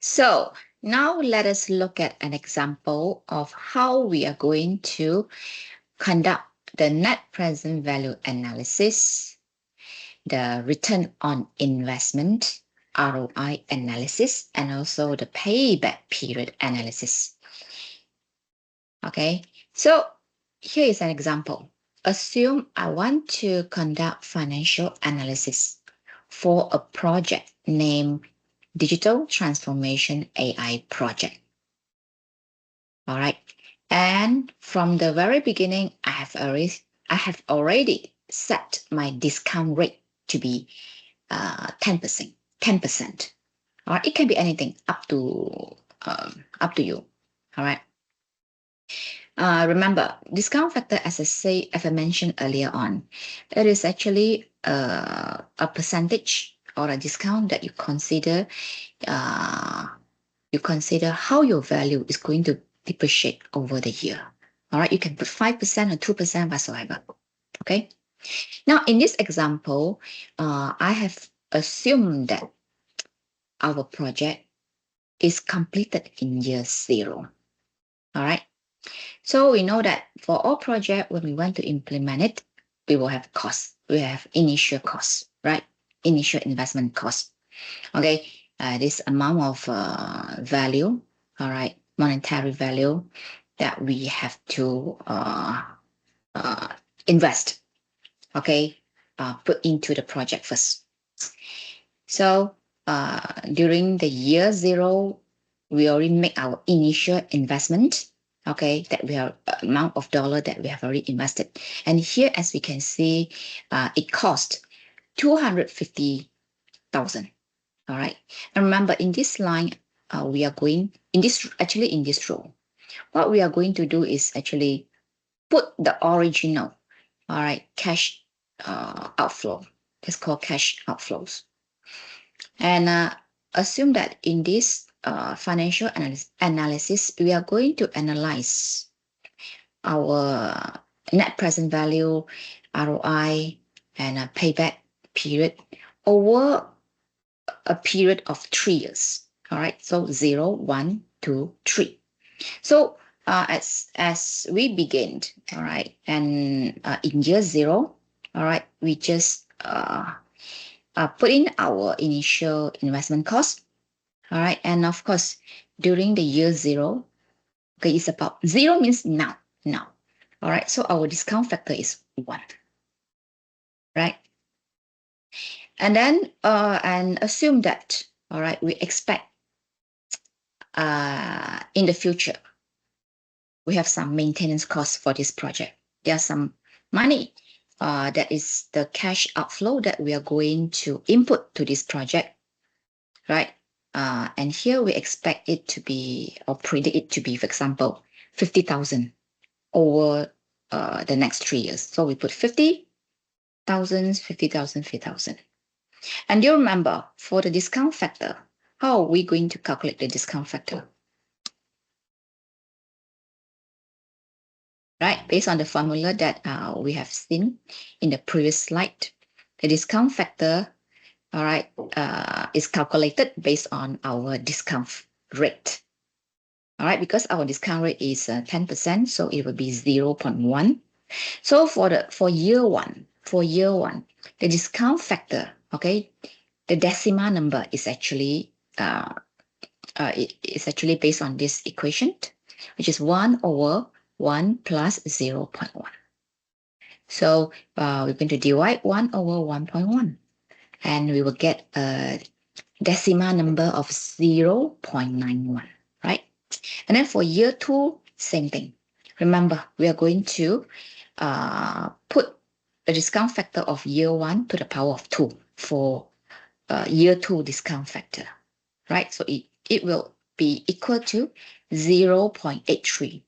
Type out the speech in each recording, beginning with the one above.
So now let us look at an example of how we are going to conduct the net present value analysis, the return on investment, ROI analysis, and also the payback period analysis. Okay, so here is an example. Assume I want to conduct financial analysis for a project named Digital Transformation AI Project. All right. And from the very beginning, I have already set my discount rate to be 10%. 10%. All right. It can be anything up to you. All right. Remember, discount factor, as I mentioned earlier on, it is actually a percentage or a discount that you consider how your value is going to depreciate over the year. All right, you can put 5% or 2% whatsoever. Okay. Now, in this example, I have assumed that our project is completed in year 0. All right. So we know that for all project, when we want to implement it, we will have costs. We have initial costs, right? Initial investment costs. Okay. This amount of value, all right, monetary value that we have to invest, okay, put into the project first. So during the year 0, we already make our initial investment, okay, that we have amount of dollar that we have already invested. And here, as we can see, it cost 250,000. All right. And remember, in this line, we are going in this row. What we are going to do is actually put the original, all right, cash outflow. It's called cash outflows. And assume that in this financial analysis, we are going to analyze our net present value, ROI, and a payback period over a period of 3 years. All right, so 0, 1, 2, 3. So as we begin, all right, and in year 0, all right, we just put in our initial investment cost. All right, and of course, during the year 0, okay, it's about 0 means now. All right, so our discount factor is 1, right? And then and assume that, all right, we expect in the future we have some maintenance costs for this project. There's some money that is the cash outflow that we are going to input to this project, right? And here we expect it to be, or predict it to be, for example, 50,000 over the next 3 years. So we put 50,000, 50,000, 50,000. And you remember, for the discount factor, how are we going to calculate the discount factor? Right, based on the formula that we have seen in the previous slide, the discount factor, all right, is calculated based on our discount rate. All right, because our discount rate is 10%, so it will be 0.1. So for year one, the discount factor, okay, the decimal number is actually it's actually based on this equation, which is 1 over 1 plus 0.1. So we're going to divide 1 over 1.1, and we will get a decimal number of 0.91, right? And then for year 2, same thing. Remember, we are going to put the discount factor of year 1 to the power of 2 for year 2 discount factor, right? So it will be equal to 0.83,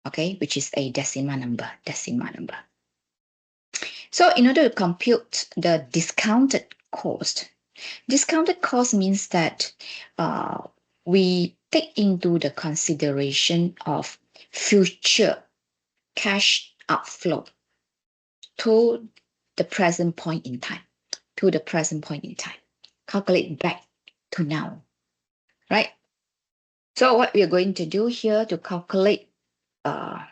okay, which is a decimal number. So in order to compute the discounted cost means that we take into the consideration of future cash outflow to the present point in time. Calculate back to now. right? So what we are going to do here to calculate a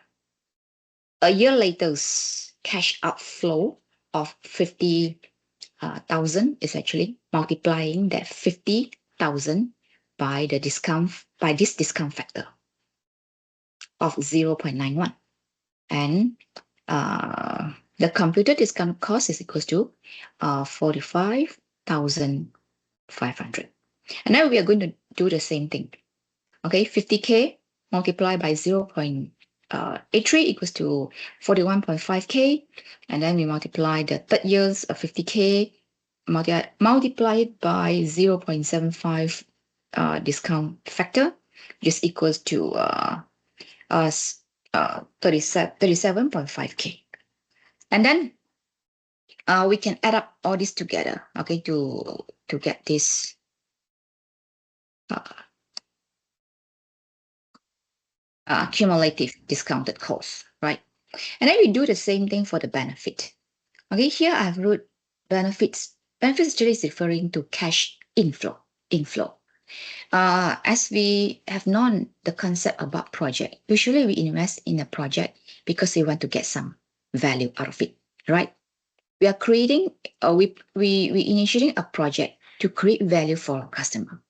year later's cash outflow of 50,000 is actually multiplying that 50,000 by this discount factor of 0.91. And the computed discount cost is equals to 45,500. And now we are going to do the same thing. Okay, 50K multiplied by 0.83 equals to 41.5K. And then we multiply the third year's 50K, multiply it by 0.75 discount factor, which is equals to 37.5K. And then we can add up all this together, okay, to get this cumulative discounted cost, right? And then we do the same thing for the benefit. Okay, here I've wrote benefits. Benefits actually is referring to cash inflow. As we have known the concept about project, usually we invest in a project because we want to get some value out of it, right? We are creating, we initiating a project to create value for our customer,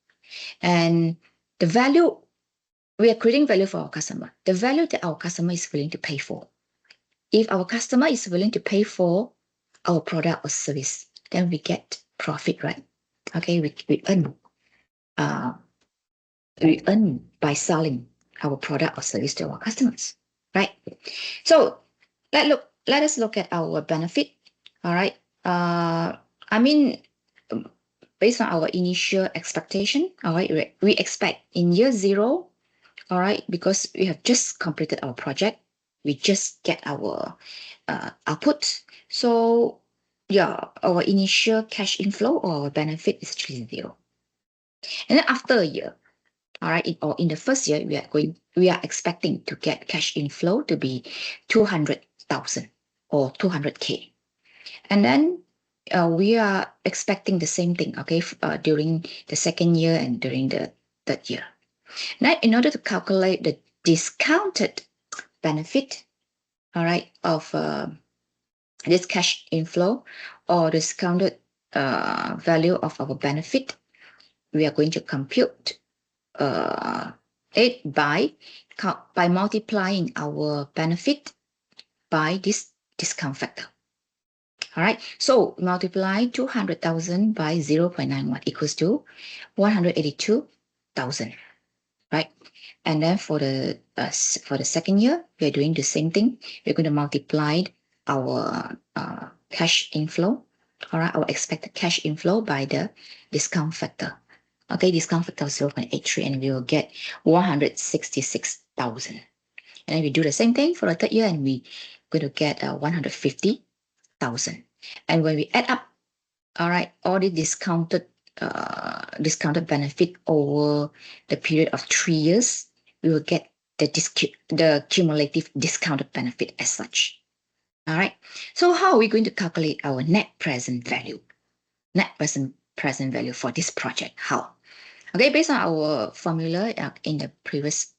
and the value we are creating value for our customer. The value that our customer is willing to pay for. If our customer is willing to pay for our product or service, then we get profit, right? Okay, we earn. We earn by selling our product or service to our customers, right? So let us look at our benefit. All right. I mean, based on our initial expectation, all right, we expect in year 0, all right, because we have just completed our project, we just get our output. So yeah, our initial cash inflow or our benefit is actually 0. And then after a year, all right, or in the first year, we are expecting to get cash inflow to be 200,000 or 200K. And then we are expecting the same thing, okay, during the second year and during the third year. Now, in order to calculate the discounted benefit, all right, of this cash inflow or discounted value of our benefit, we are going to compute it by multiplying our benefit by this discount factor. All right, so multiply 200,000 by 0.91 equals to 182,000, right? And then for the second year, we're doing the same thing. We're going to multiply our cash inflow, all right, our expected cash inflow by the discount factor. Okay, discount factor of 0.83, and we will get 166,000. And then we do the same thing for the third year, and we're going to get 150,000. And when we add up, all right, all the discounted benefit over the period of 3 years, we will get the cumulative discounted benefit as such. All right. So how are we going to calculate our net present value? Net present value for this project. How? Okay, based on our formula in the previous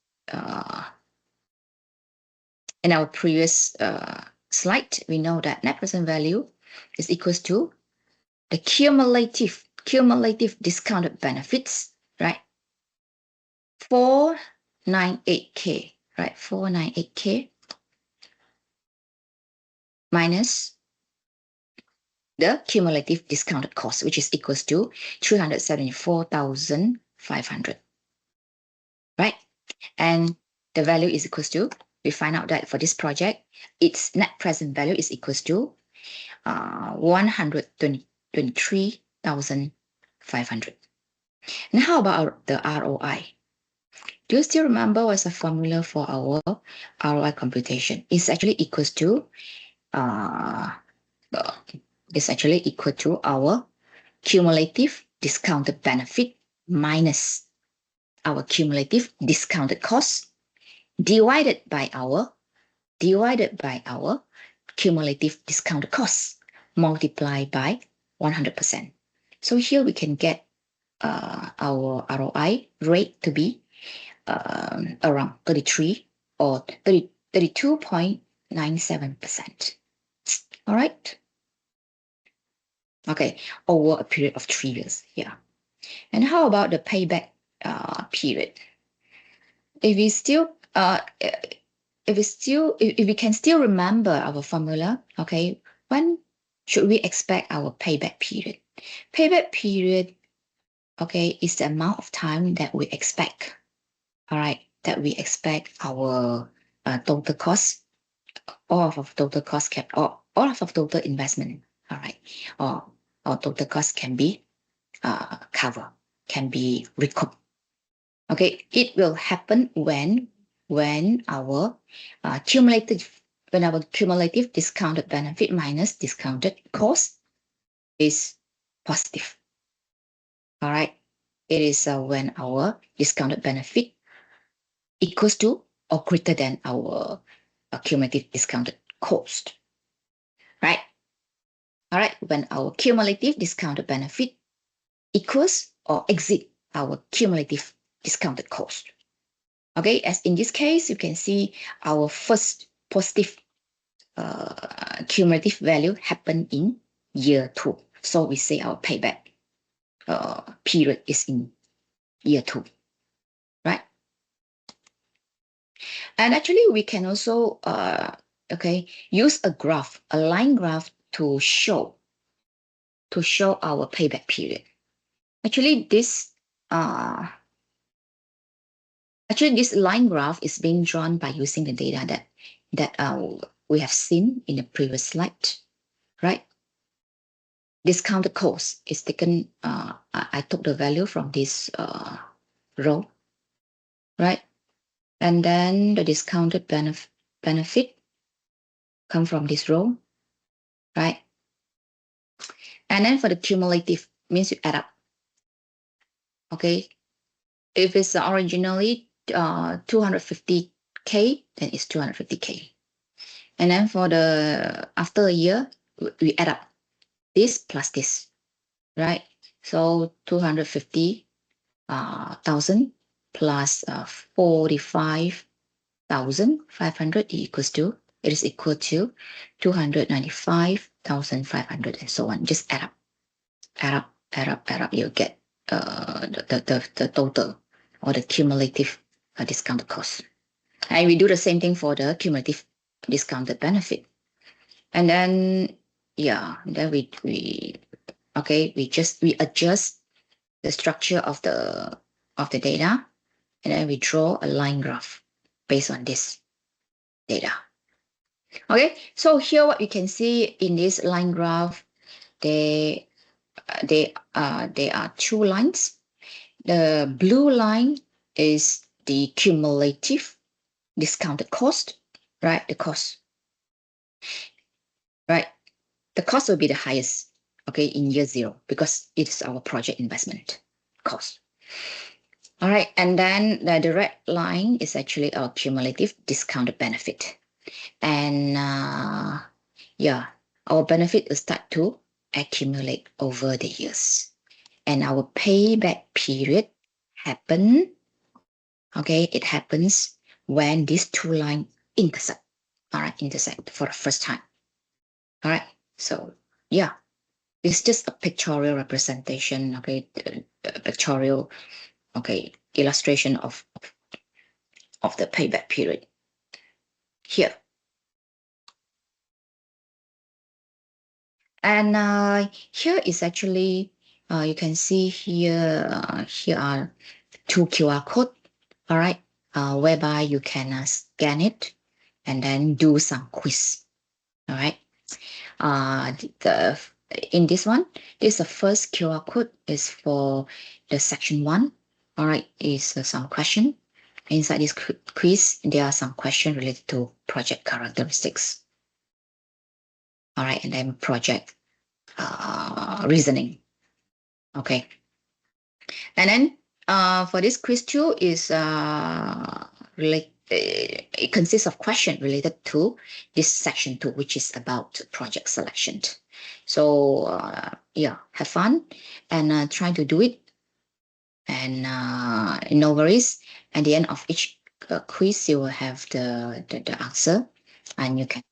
slide, we know that net present value is equals to the cumulative discounted benefits, right? 498K, right? 498K minus the cumulative discounted cost, which is equals to 374,500, right? And the value is equals to, we find out that for this project, its net present value is equals to 123,500. And how about the ROI? Do you still remember what's the formula for our ROI computation? It's actually equals to our cumulative discounted benefit minus our cumulative discounted cost divided by our cumulative discounted cost multiplied by 100%. So here we can get our ROI rate to be around 33 or 32.97%. All right. Okay, over a period of 3 years. Yeah. And how about the payback period? If we still if we can still remember our formula, okay, when should we expect our payback period? Payback period, okay, is the amount of time that we expect, all right, that we expect our total cost, all of our total cost can, or all of our total investment, all right, or our total cost can be covered, can be recouped. Okay, it will happen when our cumulative discounted benefit minus discounted cost is positive. All right, it is when our discounted benefit equals to or greater than our cumulative discounted cost. Right. All right, when our cumulative discounted benefit equals or exceed our cumulative discounted cost. Okay, as in this case, you can see our first positive cumulative value happened in year 2. So we say our payback period is in year 2, right? And actually, we can also use a graph, a line graph to show our payback period. Actually, this line graph is being drawn by using the data that we have seen in the previous slide, right? Discounted cost is taken, I took the value from this row, right? And then the discounted benefit come from this row, right? And then for the cumulative, means you add up, okay? If it's originally 250K, then it's 250K. And then for the, after a year, we add up this plus this, right? So 250,000 plus 45,500 equals to, it is equal to 295,500 and so on. Just add up, you'll get the total or the cumulative discounted cost. And we do the same thing for the cumulative discounted benefit. And then, yeah, then we adjust the structure of the data, and then we draw a line graph based on this data. Okay, so here what you can see in this line graph, there are 2 lines. The blue line is the cumulative discounted cost, right? The cost, right? The cost will be the highest, okay, in year 0 because it is our project investment cost. All right, and then the red line is actually our cumulative discounted benefit. And yeah, our benefit will start to accumulate over the years. And our payback period happen, okay, it happens when these 2 lines intersect, all right, intersect for the first time. All right, so yeah, it's just a pictorial representation, okay, pictorial, okay, illustration of the payback period here. And here is actually, you can see here, here are 2 QR code, all right, whereby you can scan it and then do some quiz, all right. In this one, this the first QR code is for the section 1, all right, is some question. Inside this quiz, there are some questions related to project characteristics, all right, and then project reasoning. Okay. And then for this quiz 2 is it consists of questions related to this section 2, which is about project selection. So yeah, have fun and try to do it And no worries. At the end of each quiz, you will have the answer, and you can